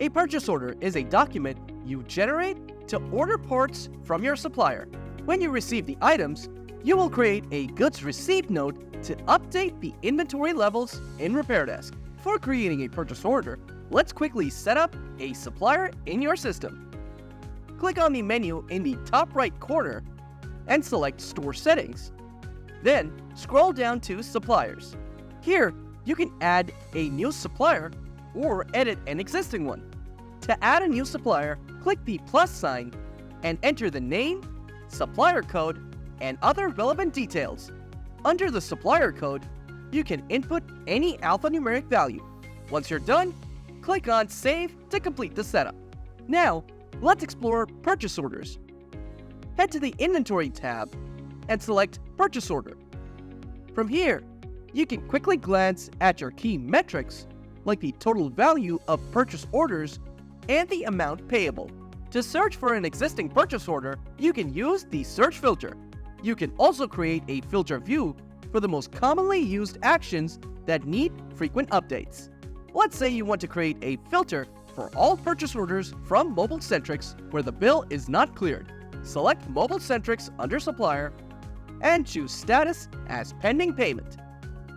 A purchase order is a document you generate to order parts from your supplier. When you receive the items, you will create a goods received note to update the inventory levels in RepairDesk. For creating a purchase order, let's quickly set up a supplier in your system. Click on the menu in the top right corner and select Store Settings. Then scroll down to Suppliers. Here, you can add a new supplier or edit an existing one. To add a new supplier, click the plus sign and enter the name, supplier code, and other relevant details. Under the supplier code, you can input any alphanumeric value. Once you're done, click on Save to complete the setup. Now, let's explore purchase orders. Head to the Inventory tab and select Purchase Order. From here, you can quickly glance at your key metrics like the total value of purchase orders and the amount payable. To search for an existing purchase order, you can use the search filter. You can also create a filter view for the most commonly used actions that need frequent updates. Let's say you want to create a filter for all purchase orders from Mobile Centrics where the bill is not cleared. Select Mobile Centrics under Supplier and choose Status as Pending Payment.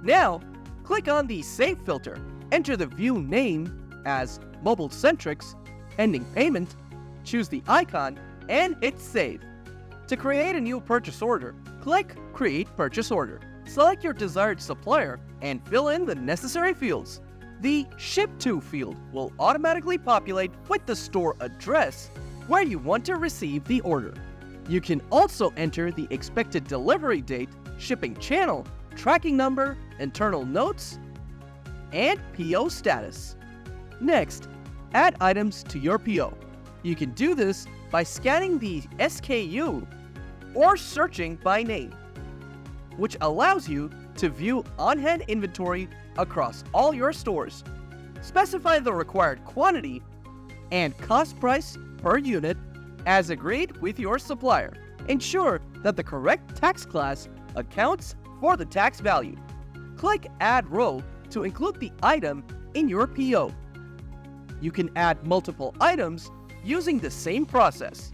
Now, click on the Save filter. Enter the view name as Mobile Centrics, Pending Payment, choose the icon, and hit Save. To create a new purchase order, click Create Purchase Order. Select your desired supplier and fill in the necessary fields. The Ship To field will automatically populate with the store address where you want to receive the order. You can also enter the expected delivery date, shipping channel, tracking number, internal notes, and PO status. Next, add items to your PO. You can do this by scanning the SKU or searching by name, which allows you to view on-hand inventory across all your stores. Specify the required quantity and cost price per unit as agreed with your supplier. Ensure that the correct tax class accounts for the tax value. Click Add Row to include the item in your PO. You can add multiple items using the same process.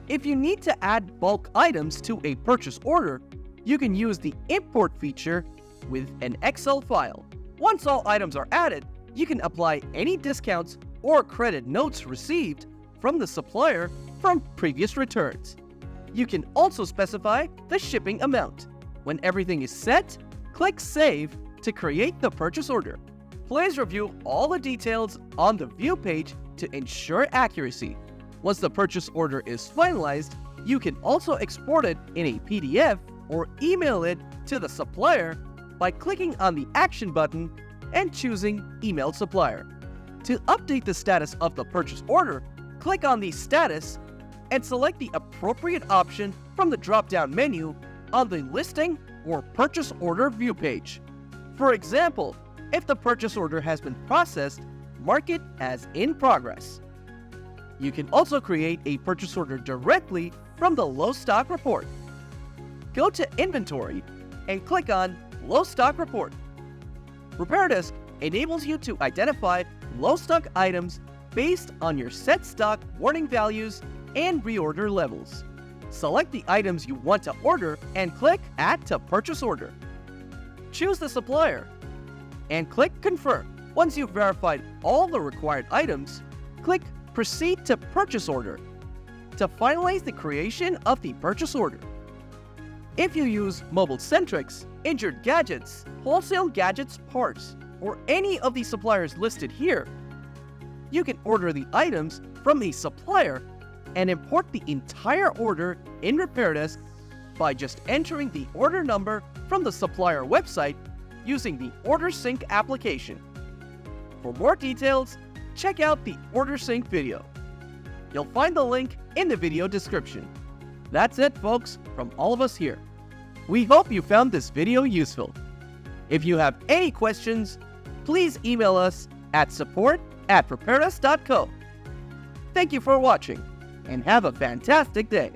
If you need to add bulk items to a purchase order, you can use the Import feature with an Excel file. Once all items are added, you can apply any discounts or credit notes received from the supplier from previous returns. You can also specify the shipping amount. When everything is set, click Save to create the purchase order. Please review all the details on the view page to ensure accuracy. Once the purchase order is finalized, you can also export it in a PDF or email it to the supplier by clicking on the Action button and choosing Email Supplier. To update the status of the purchase order, click on the Status and select the appropriate option from the drop-down menu on the Listing or Purchase Order view page. For example, if the purchase order has been processed, mark it as in progress. You can also create a purchase order directly from the Low Stock Report. Go to Inventory and click on Low Stock Report. RepairDesk enables you to identify low stock items based on your set stock warning values and reorder levels. Select the items you want to order and click Add to Purchase Order. Choose the supplier and click Confirm. Once you've verified all the required items, click Proceed to Purchase Order to finalize the creation of the purchase order. If you use Mobile Centrics, Injured Gadgets, Wholesale Gadgets Parts, or any of the suppliers listed here, you can order the items from a supplier and import the entire order in RepairDesk by just entering the order number from the supplier website using the OrderSync application. For more details, check out the OrderSync video. You'll find the link in the video description. That's it, folks, from all of us here. We hope you found this video useful. If you have any questions, please email us at support@repairdesk.co. Thank you for watching, and have a fantastic day.